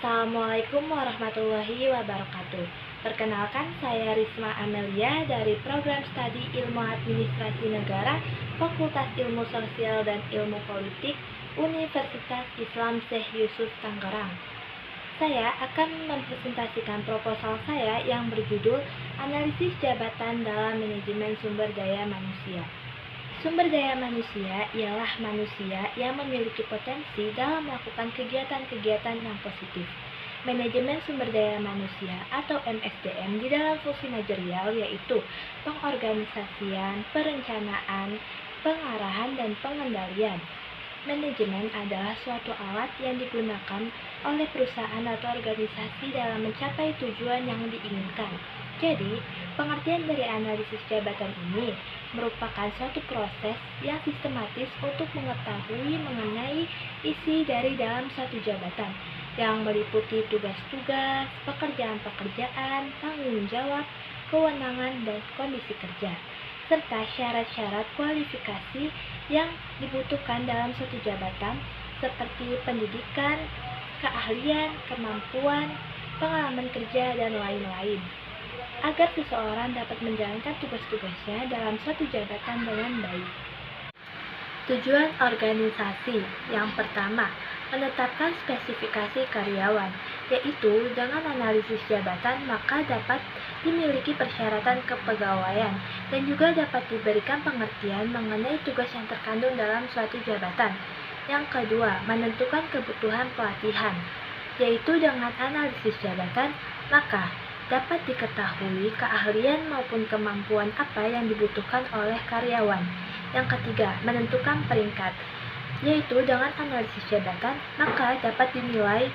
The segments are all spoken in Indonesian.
Assalamualaikum warahmatullahi wabarakatuh. Perkenalkan, saya Risma Amelia dari Program Studi Ilmu Administrasi Negara, Fakultas Ilmu Sosial dan Ilmu Politik, Universitas Islam Syekh Yusuf Tangerang. Saya akan mempresentasikan proposal saya yang berjudul Analisis Jabatan dalam Manajemen Sumber Daya Manusia. Sumber daya manusia ialah manusia yang memiliki potensi dalam melakukan kegiatan-kegiatan yang positif. Manajemen sumber daya manusia atau MSDM di dalam fungsi manajerial yaitu pengorganisasian, perencanaan, pengarahan, dan pengendalian. Manajemen adalah suatu alat yang digunakan oleh perusahaan atau organisasi dalam mencapai tujuan yang diinginkan. Jadi, pengertian dari analisis jabatan ini merupakan suatu proses yang sistematis untuk mengetahui mengenai isi dari dalam suatu jabatan yang meliputi tugas-tugas, pekerjaan-pekerjaan, tanggung jawab, kewenangan, dan kondisi kerja, serta syarat-syarat kualifikasi yang dibutuhkan dalam suatu jabatan seperti pendidikan, keahlian, kemampuan, pengalaman kerja, dan lain-lain, agar seseorang dapat menjalankan tugas-tugasnya dalam suatu jabatan dengan baik. Tujuan organisasi yang pertama, menetapkan spesifikasi karyawan, yaitu dengan analisis jabatan maka dapat dimiliki persyaratan kepegawaian dan juga dapat diberikan pengertian mengenai tugas yang terkandung dalam suatu jabatan. Yang kedua, menentukan kebutuhan pelatihan, yaitu dengan analisis jabatan maka dapat diketahui keahlian maupun kemampuan apa yang dibutuhkan oleh karyawan. Yang ketiga, menentukan peringkat, yaitu dengan analisis jabatan maka dapat dinilai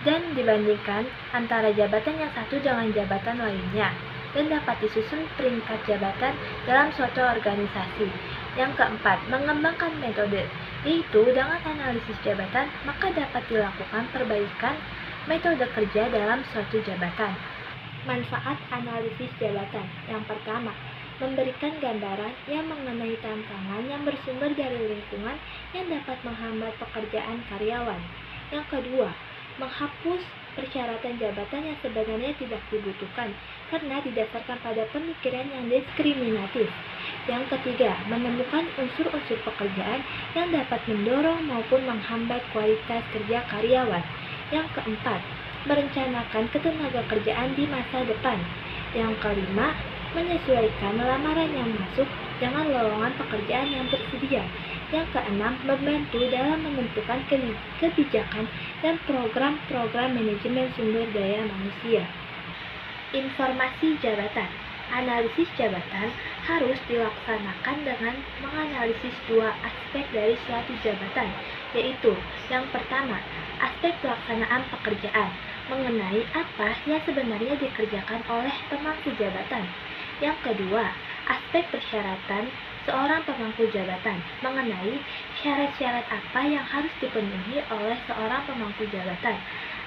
dan dibandingkan antara jabatan yang satu dengan jabatan lainnya dan dapat disusun peringkat jabatan dalam suatu organisasi. Yang keempat, mengembangkan metode, yaitu dengan analisis jabatan maka dapat dilakukan perbaikan metode kerja dalam suatu jabatan. Manfaat analisis jabatan yang pertama, memberikan gambaran yang mengenai tantangan yang bersumber dari lingkungan yang dapat menghambat pekerjaan karyawan. Yang kedua, menghapus persyaratan jabatan yang sebenarnya tidak dibutuhkan karena didasarkan pada pemikiran yang diskriminatif. Yang ketiga, menemukan unsur-unsur pekerjaan yang dapat mendorong maupun menghambat kualitas kerja karyawan. Yang keempat, merencanakan ketenagakerjaan di masa depan. Yang kelima, menyesuaikan lamaran yang masuk dengan lowongan pekerjaan yang tersedia. Yang keenam, membantu dalam menentukan kebijakan dan program-program manajemen sumber daya manusia. Informasi jabatan. Analisis jabatan harus dilaksanakan dengan menganalisis dua aspek dari suatu jabatan, yaitu yang pertama, aspek pelaksanaan pekerjaan, mengenai apa yang sebenarnya dikerjakan oleh pemangku jabatan. Yang kedua, aspek persyaratan seorang pemangku jabatan, mengenai syarat-syarat apa yang harus dipenuhi oleh seorang pemangku jabatan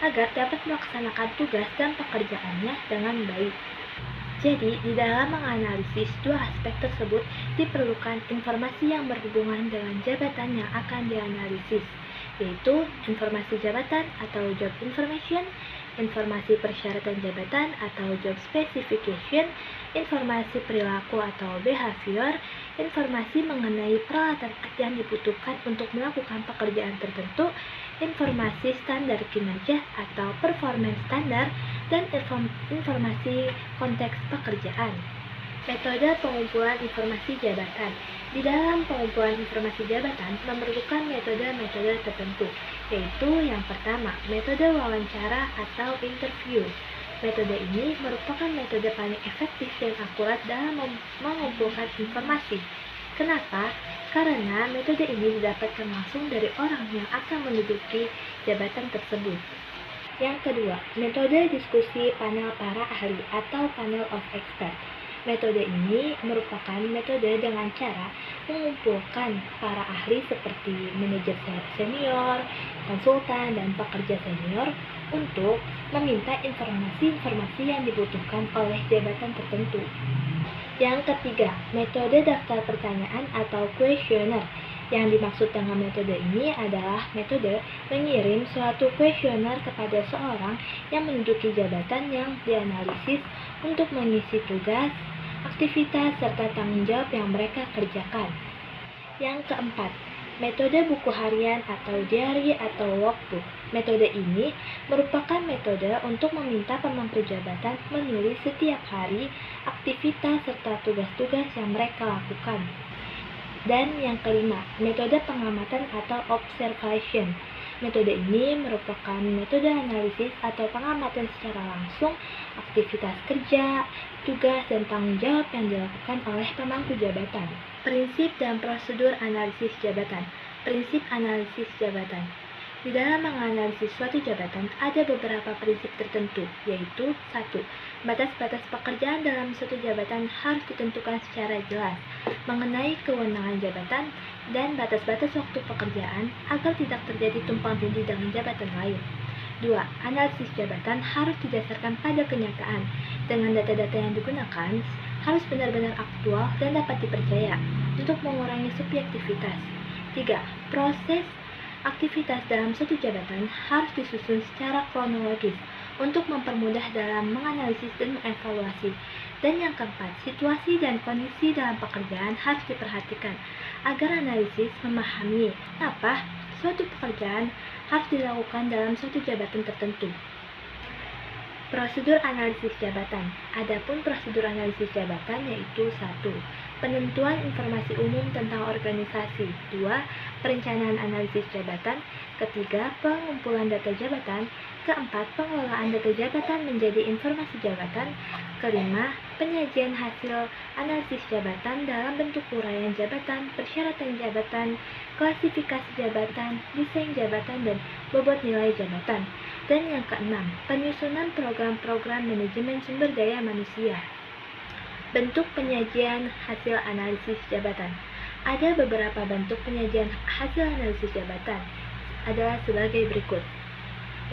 agar dapat melaksanakan tugas dan pekerjaannya dengan baik. Jadi, di dalam menganalisis dua aspek tersebut diperlukan informasi yang berhubungan dengan jabatan yang akan dianalisis, yaitu informasi jabatan atau job information, informasi persyaratan jabatan atau job specification, informasi perilaku atau behavior, informasi mengenai peralatan yang dibutuhkan untuk melakukan pekerjaan tertentu, informasi standar kinerja atau performance standar, dan informasi konteks pekerjaan. Metode pengumpulan informasi jabatan. Di dalam pengumpulan informasi jabatan memerlukan metode-metode tertentu, yaitu yang pertama, metode wawancara atau interview. Metode ini merupakan metode paling efektif dan akurat dalam mengumpulkan informasi. Kenapa? Karena metode ini didapatkan langsung dari orang yang akan menduduki jabatan tersebut. Yang kedua, metode diskusi panel para ahli atau panel of expert. Metode ini merupakan metode dengan cara mengumpulkan para ahli seperti manajer senior, konsultan, dan pekerja senior untuk meminta informasi-informasi yang dibutuhkan oleh jabatan tertentu. Yang ketiga, metode daftar pertanyaan atau questionnaire. Yang dimaksud dengan metode ini adalah metode mengirim suatu kuesioner kepada seorang yang menduduki jabatan yang dianalisis untuk mengisi tugas, aktivitas, serta tanggung jawab yang mereka kerjakan. Yang keempat, metode buku harian atau diary atau logbook. Metode ini merupakan metode untuk meminta pemangku jabatan menulis setiap hari aktivitas serta tugas-tugas yang mereka lakukan. Dan yang kelima, metode pengamatan atau observation. Metode ini merupakan metode analisis atau pengamatan secara langsung aktivitas kerja, tugas, dan tanggung jawab yang dilakukan oleh pemangku jabatan. Prinsip dan prosedur analisis jabatan. Prinsip analisis jabatan. Di dalam menganalisis suatu jabatan, ada beberapa prinsip tertentu, yaitu 1. Batas-batas pekerjaan dalam suatu jabatan harus ditentukan secara jelas mengenai kewenangan jabatan dan batas-batas waktu pekerjaan agar tidak terjadi tumpang tindih dengan jabatan lain. 2. Analisis jabatan harus didasarkan pada kenyataan, dengan data-data yang digunakan harus benar-benar aktual dan dapat dipercaya untuk mengurangi subjektivitas. 3. Proses aktivitas dalam suatu jabatan harus disusun secara kronologis untuk mempermudah dalam menganalisis dan mengevaluasi. Dan yang keempat, situasi dan kondisi dalam pekerjaan harus diperhatikan agar analisis memahami apa suatu pekerjaan harus dilakukan dalam suatu jabatan tertentu. Prosedur analisis jabatan. Adapun prosedur analisis jabatan yaitu 1. Penentuan informasi umum tentang organisasi. 2. Perencanaan analisis jabatan. 3. Pengumpulan data jabatan. 4. Pengelolaan data jabatan menjadi informasi jabatan. 5. Penyajian hasil analisis jabatan dalam bentuk uraian jabatan, persyaratan jabatan, klasifikasi jabatan, desain jabatan, dan bobot nilai jabatan. Dan yang keenam, penyusunan program-program manajemen sumber daya manusia. Bentuk penyajian hasil analisis jabatan. Ada beberapa bentuk penyajian hasil analisis jabatan adalah sebagai berikut.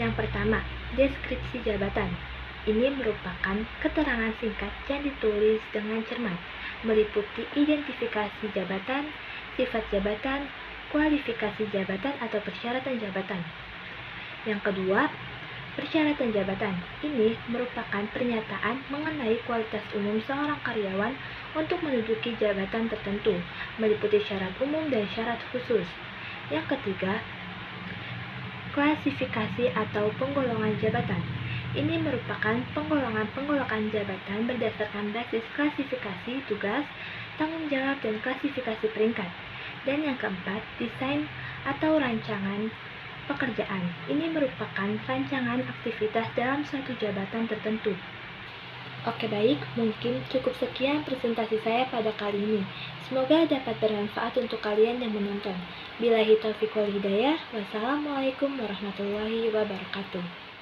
Yang pertama, deskripsi jabatan. Ini merupakan keterangan singkat yang ditulis dengan cermat, meliputi identifikasi jabatan, sifat jabatan, kualifikasi jabatan atau persyaratan jabatan. Yang kedua, persyaratan jabatan. Ini merupakan pernyataan mengenai kualitas umum seorang karyawan untuk menduduki jabatan tertentu, meliputi syarat umum dan syarat khusus. Yang ketiga, klasifikasi atau penggolongan jabatan. Ini merupakan penggolongan jabatan berdasarkan basis klasifikasi tugas, tanggung jawab, dan klasifikasi peringkat. Dan yang keempat, desain atau rancangan pekerjaan. Ini merupakan rancangan aktivitas dalam suatu jabatan tertentu. Oke baik, mungkin cukup sekian presentasi saya pada kali ini. Semoga dapat bermanfaat untuk kalian yang menonton. Billahi taufiq wal hidayah. Wassalamualaikum warahmatullahi wabarakatuh.